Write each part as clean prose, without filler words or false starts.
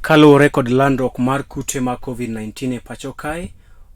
Kaluwore kod landruok mar kute mag COVID-19 e pacho kae,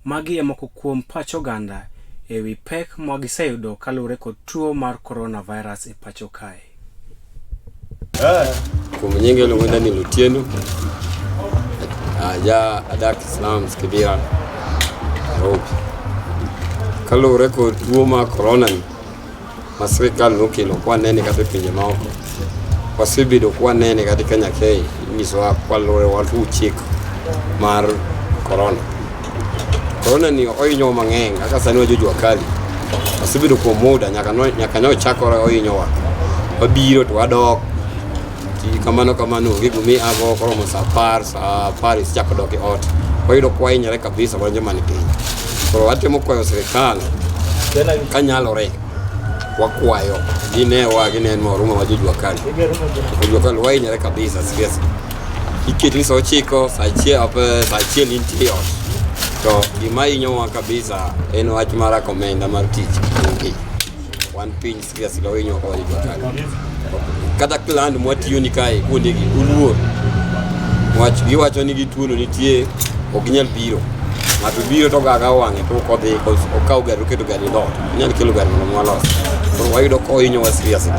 magi e moko kuom pach oganda e wi pek ma giseyudo kaluwore kod tuo mar coronavirus e pacho kae. Kuom nyinge luonga ni Lutieno, adak Islam Skibira Nairobi. Kaluwore kod tuo mar corona ma sirkal nokelo kwa nene kata pinje maoko, wasebedo kwa nene kata Kenya kae nyisowa kaluwore watu chik mar corona ni ohinyo mang'eny kaka sani wajojwa kali. Wasebedo kuom muda nyaka nochakore ohinyowa. Wabiro to wadok kamano gigumi ago koromo sa par isichako dok e ot. Wayudo kwa hinyore kabisa wanje mani piny. Koro watemo kwayo sirkal kanyalore wakwayo gine moruma wajojwa kali. Wajojwa kali wahinyore kabisa serious. Iketi sa ochiko sa achiel intie ot. To gima hinyowa kabisa en wach mar komenda mar tich. Wan piny serious lo hinyowa wajojwa kali. Kata kland mwatiyo ni kae kuondegi uluor. Giwacho ni gituono nitie ok nyal biro. Ng'ato biro to gaga wang'e to kodhi okaw gari oketo gari lot. Nyal kelo gari mondo mwalos. Koro wayudo ko hinyowa seriously.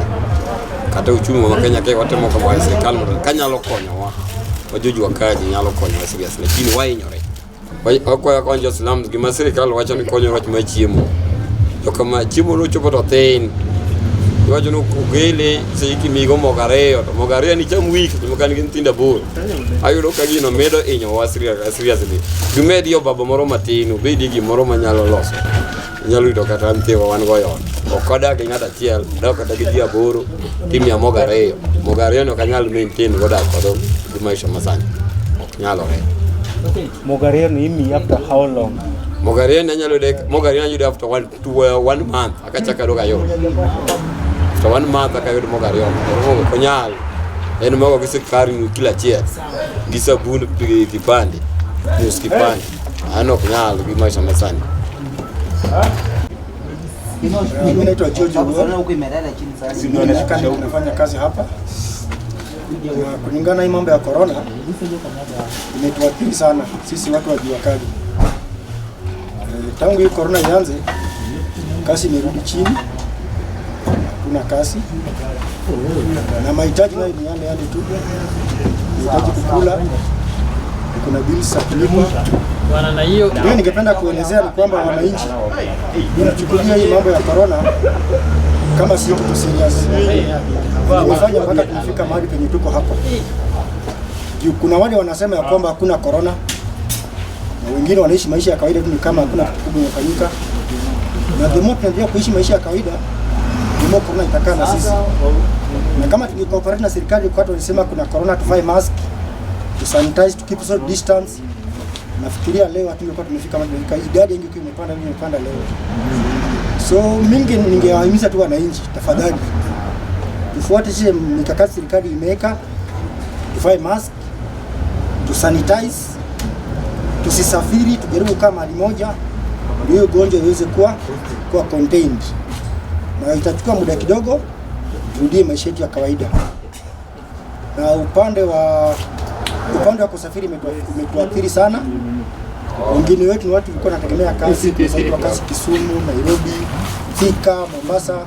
Kata uchumi wa Kenya kae watemo kwa serikal mondo kanyalo konyowa. Wajojwa kali nyalo konyowa seriously. Lakini wahinyore. Wakwayo konyo Islam gima serikal wacho ni konyo wach ma chiemo. To kama chiemo no chopo to tin. Wacho no kugele seiki migo mogareyo to mogareyo ni cham wiki to kan gin tinda bor. Ayudo ka gino medo hinyowa seriously. Dumedi yo baba moro matino bedi gimoro manyalo loso. Nyalo yudo kata mtewa wan go yon. Okoda ke ng'ata achiel dok kata gi dia boro timia mogareyo. Mogareyo no kanyal maintain goda kodo gi maisha masani. Nyalore. Mogareyo ni imi after how long? Mogareyo nyalo after 1 month akachaka doga yo. After 1 month akayudo mogareyo. Mogo konyal. En mogo gisekari kila chiel. Gisabun kipande. Kipande. Ano kunyal gi maisha masani. Mimi naitwa George Ogoro. Nafanya kazi hapa. Kulingana na mambo ya corona imetuathiri sana sisi watu wa jua kali. Tangu hii corona ianze kasi imerudi chini. Kuna kasi na mahitaji nayo ni yale tu. Mahitaji kukula, kuna bills za kulipa. Na hiyo ningependa kuelezea ni kwamba wananchi wanachukulia hii mambo ya corona kama sio kitu serious. Wamefanya mpaka tunafika mahali penye tuko hapa. Kuna wale wanasema ya kwamba hakuna corona na wengine wanaishi maisha ya kawaida tu kama hakuna kitu kimefanyika. Na demo tunaendelea kuishi maisha ya kawaida, demo corona itakaa na sisi. Na kama tungecooperate na serikali kwa watu wanasema kuna corona, tuvae mask, to sanitize, to keep social distance. Nafikiria leo hatungekuwa tumefika mahali idadi ingekuwa imepanda leo. So mingi ningewahimiza tu wananchi tafadhali tufuate zile mikakati serikali imeweka, tuvae mask, tu sanitize, tusisafiri, tujaribu kama mahali moja ndio ugonjwa iweze kuwa contained. Na itachukua muda kidogo turudie maisha yetu ya kawaida. Na upande wa kusafiri imetuathiri sana. Wengine wetu ni watu walikuwa wanategemea kazi, kwa kazi Kisumu, Nairobi, Thika, Mombasa.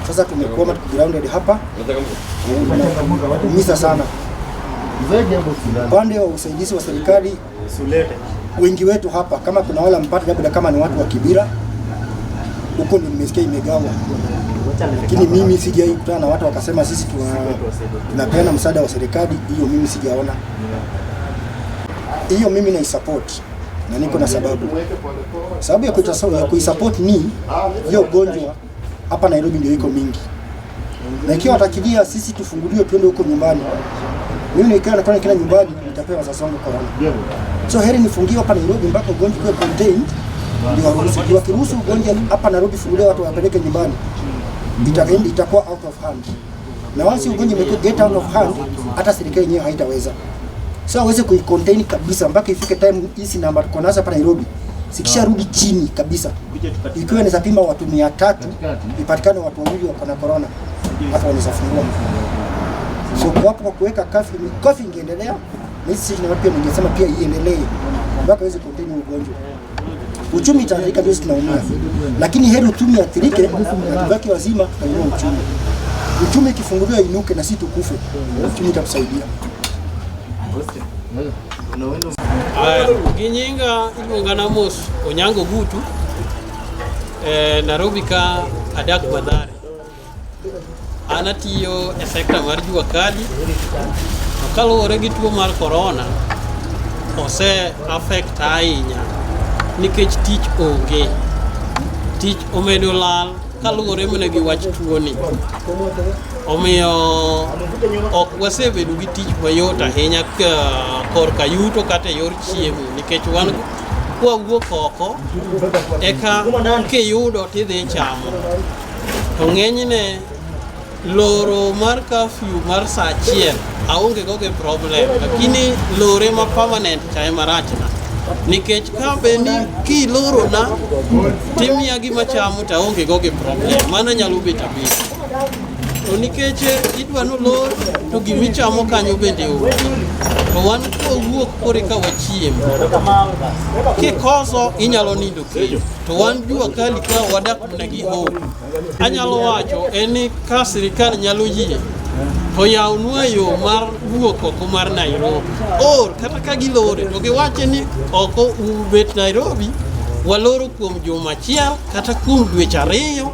Sasa tumekuwa grounded hapa. Umisa sana. Upande wa usaidizi wa serikali wengi wetu hapa kama kuna wala mpata labda kama ni watu wa Kibira huko ndio nimesikia imegawa. Lakini mimi sijai kutana na watu wakasema sisi tunapeana msaada wa serikali, hiyo mimi sijaona. Hiyo mimi na support na niko na sababu ya kuisupport ni hiyo gonjwa hapa Nairobi ndio iko mingi. Na ikiwa watakilia sisi tufunguliwe twende huko nyumbani, mimi nikiwa nakwenda kila nyumbani nitapewa wazazi wangu corona. So heri nifungiwe hapa Nairobi mpaka ugonjwa uwe contained ndio waruhusu. Wakiruhusu ugonjwa hapa Nairobi funguliwe watu wapeleke nyumbani, itakuwa out of hand. Na once ugonjwa umekuwa get out of hand, hata serikali yenyewe haitaweza. So aweze kuicontain kabisa mpaka ifike time hizi namba tuko nazo hapa Nairobi sikisha rudi chini kabisa. Ikiwa ni zapima watu 300 ipatikane watu wawili wako na corona, hapo wanaweza fungua. So kwa hapo kuweka kafi ingeendelea na sisi na pia ningesema pia iendelee mpaka iweze contain ugonjwa. Uchumi itaharibika, ndio tunaumia, lakini heri uchumi athirike na tubaki wazima na inua uchumi. Uchumi kifunguliwa inuke na sisi tukufe, uchumi utatusaidia. Ginyinga iluonga na Mos Onyango Gutu, Nairobi ka adak Mathare. An atiyo e sekta mar jua kali. Kaluwore gi tuo mar corona ose affect ahinya nikech tich onge. Tich omedo lal kaluwore mana gi wach tuo ni. Omiyo ok wasebedo gi tich mayot ahinya korka yuto kata yor chiemo nikech wan kwawuok oko eka kiyudo tidhi chamo. To ng'enyne loro mar curfew mar saa achiel aonge goge problem, lakini lore ma permanent kae marachna nikech ka bendi kiloro na timia gima chamo ta aonge goge problem, mana nyalo bet abet. To nikech idwa no lor to gimi chamo kanyo bende onge, to wan kowuok kore ka wachiemo kikoso inyalo nindo kendo. To wan jua kali ka wadak na gi hope. Anyalo wacho eni ka sirikal nyalo yie to yawnwa yo mar wuok oko mar Nairobi, or kata ka gilore to giwache ni oko ubet Nairobi waloro kuom juma achiel kata kuom dweche 2.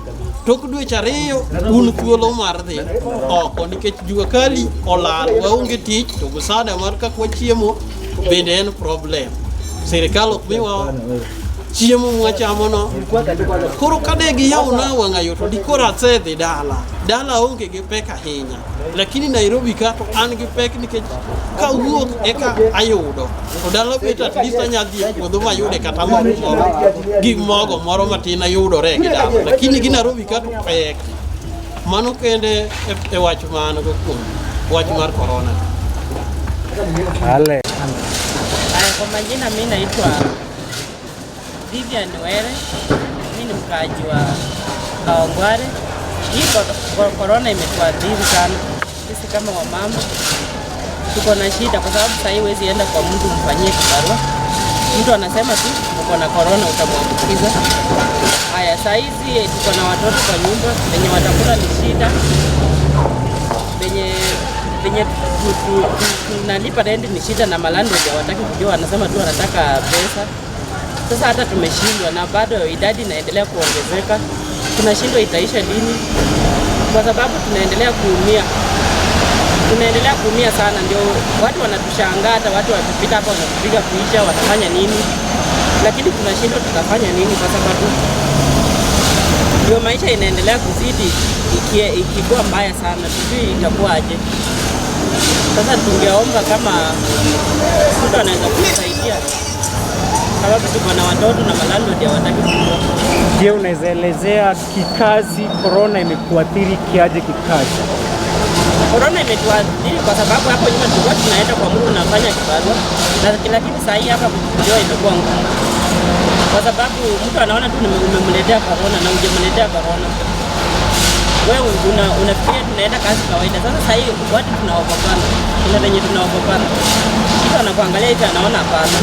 Tok dweche 2 un thuolo mar dhi oko nikech jua kali olal, waonge tich to msaada mar kaka wachiemo bende en problem. Sirikal ok miwa chiemo mwachamo no. Koro kade gi yauna wang'ayo to dikora asedhi dala onge gi pek ahinya, lakini Nairobi ka to an gi pek nikech ka wuok eka ayudo to dala bet at least anyadhi puodho mayude kata moro gi mogo moro matin ayudore gi dala, lakini gi Nairobi ka to pek. Mano kende e wach mano go kuom wach mar corona. Ale. Kwa majina mimi naitwa Vivian Were, mimi ni mkaaji wa Kawangware. Hii corona imetuathiri sana sisi kama wamama, tuko na shida kwa sababu sasa huwezi enda kwa mtu mfanyie kibarua, mtu anasema tu uko na corona utamwambukiza. Haya, sasa hizi tuko na watoto kwa nyumba, wenye watakula ni shida, wenye tunalipa rent ni shida, na landlord hawataki kujua, wanasema tu wanataka pesa. Sasa hata tumeshindwa na bado idadi inaendelea kuongezeka. Tunashindwa itaisha lini, kwa sababu tunaendelea kuumia sana. Ndio watu wanatushangaa, hata watu wakipita hapa wanatupiga picha, watafanya nini? Lakini tunashindwa tutafanya nini, kwa sababu ndio maisha inaendelea kuzidi ikikuwa mbaya sana, sijui itakuwaje. Sasa tungeomba kama mtu anaweza kusaidia, sababu tuko na watoto na landlord hawataki kujua. Je, unaweza elezea kikazi corona imekuathiri kiaje kikazi? Corona imetuathiri kwa sababu hapo nyuma tulikuwa tunaenda kwa mtu unafanya kibarua, lakini sasa hii hapa kujua imekuwa ngumu, kwa sababu mtu anaona tu umemletea corona na hujamletea corona. Wewe unafikiria tunaenda kazi kawaida. Sasa hii watu tunaogopana, kuna wenye tunaogopana, mtu anakuangalia hivi anaona hapana,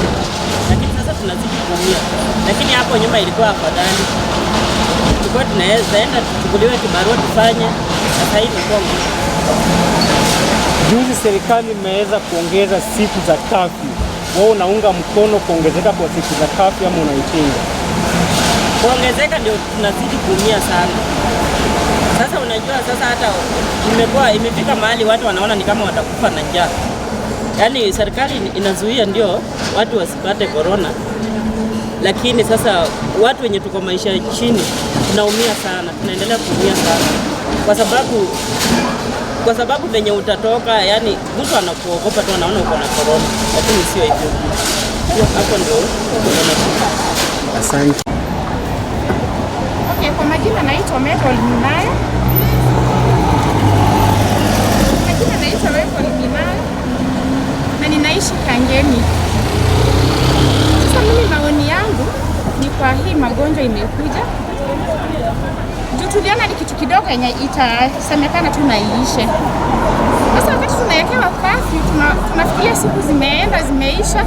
lakini sasa tunazidi kuumia. Lakini hapo nyuma ilikuwa afadhali, tulikuwa tunaweza enda tuchukuliwe kibarua tufanye. Sasa hivi imekuwa ngumu. Juzi serikali imeweza kuongeza siku za curfew. Wewe unaunga mkono kuongezeka kwa siku za curfew ama unaipinga? Kuongezeka ndio tunazidi kuumia sana. Sasa unajua, sasa hata imefika mahali watu wanaona ni kama watakufa na njaa. Yaani serikali inazuia ndio watu wasipate corona, lakini sasa watu wenye tuko maisha chini tunaumia sana, tunaendelea kuumia sana, kwa sababu venye utatoka, yani mtu anakuogopa tu, anaona uko na corona, lakini sio hivyo. Hapo ndio asante. Okay, kwa majina naitwa Method Minayo. Na ninaishi Kangemi. Sasa mimi maoni yangu ni kwa hii magonjwa imekuja, ndio tuliona ni kitu kidogo yenye itasemekana tu na iishe. Sasa wakati tunawekewa curfew tunafikiri Ile siku zimeenda zimeisha,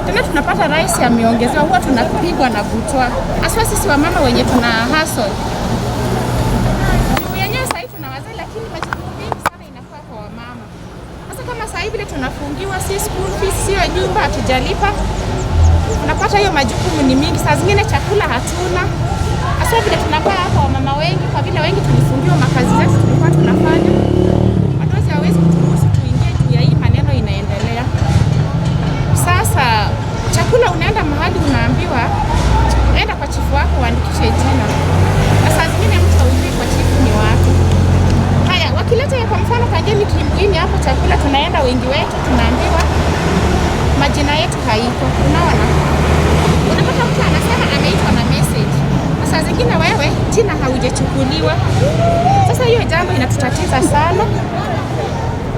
tena tunapata rais ameongezewa, huwa tunapigwa na butwa. Aswa sisi wamama wenye tuna hustle. Yenyewe sasa hivi tunawazaa, lakini majukumu mengi sana inakuwa kwa wamama. Sasa kama sasa hivi tunafungiwa, si school fees, sio nyumba hatujalipa. Unapata hiyo majukumu ni mingi, saa zingine chakula hatuna. Aswa vile tunakaa hapa wamama wengi, kwa vile wengi tulifungiwa makazi zetu tulikuwa tunafanya. Wadozi hawezi kuturuhusu tuingie juu ya hii maneno inaendelea. Sasa chakula unaenda mahali unaambiwa enda kwa chifu wako uandikishe jina. Na saa zingine mtu haujui kwa chifu ni wapi. Haya, wakileta kwa mfano Kangemi Kimbwini hapo chakula tunaenda wengi wetu tunaambiwa majina yetu haiko. Unaona? Unapata mtu anasema ameitwa na message. Na saa zingine wewe jina haujachukuliwa. Sasa hiyo jambo inatutatiza sana.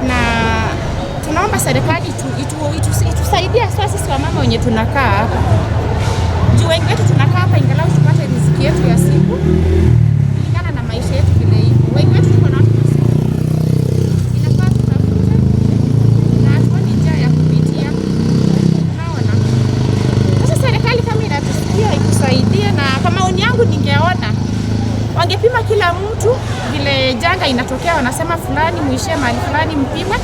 Na tunaomba serikali itusaidie hasa sisi wamama wenye tunakaa hapa. Juu wengi wetu tunakaa hapa ingalau tupate riziki yetu ya siku kulingana na maisha yetu vile hivyo. Wengi wetu tuko na watu inafaa tutafute na hatuoni njia ya kupitia. Unaona? Sasa serikali kama inatusikia itusaidie, na kwa maoni yangu ningeona wangepima kila mtu vile janga inatokea, wanasema fulani muishie mahali fulani mpime,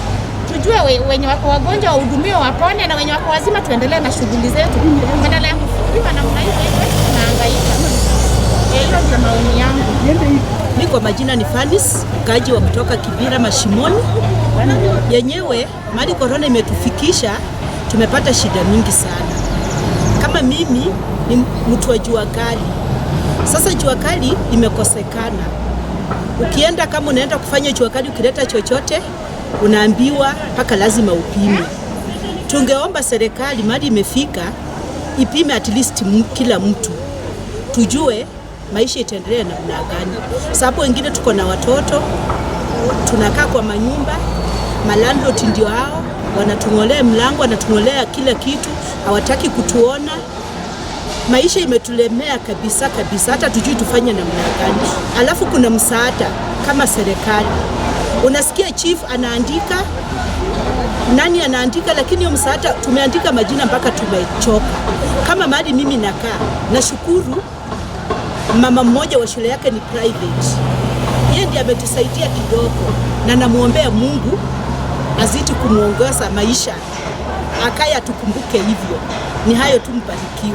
tujue wenye wako wagonjwa wahudumiwe wapone, na wenye wako wazima tuendelee na shughuli zetu. Badala ya kufungiwa namna hiyo tunahangaika. Hiyo ndio maoni yangu. Mimi kwa majina ni Fanis, mkaaji wa kutoka Kibira Mashimoni. Yenyewe mali corona imetufikisha, tumepata shida mingi sana. Kama mimi ni mtu wa jua kali. Sasa jua kali imekosekana. Ukienda kama unaenda kufanya jua kali, ukileta chochote unaambiwa mpaka lazima upime. Tungeomba serikali mali imefika ipime at least kila mtu, tujue maisha itaendelea namna gani. Sababu wengine tuko na watoto, tunakaa kwa manyumba, malandlord ndio hao wanatungolea mlango, wanatungolea kila kitu, hawataki kutuona. Maisha imetulemea kabisa kabisa, hata tujui tufanye namna gani. Alafu kuna msaada kama serikali, unasikia chief anaandika, nani anaandika, lakini hiyo msaada tumeandika majina mpaka tumechoka. Kama mahali mimi nakaa, nashukuru mama mmoja wa shule yake ni private, yeye ndiye ametusaidia kidogo, na namuombea Mungu azidi kumuongoza maisha, akaya tukumbuke hivyo. Ni hayo tu, mbarikiwe.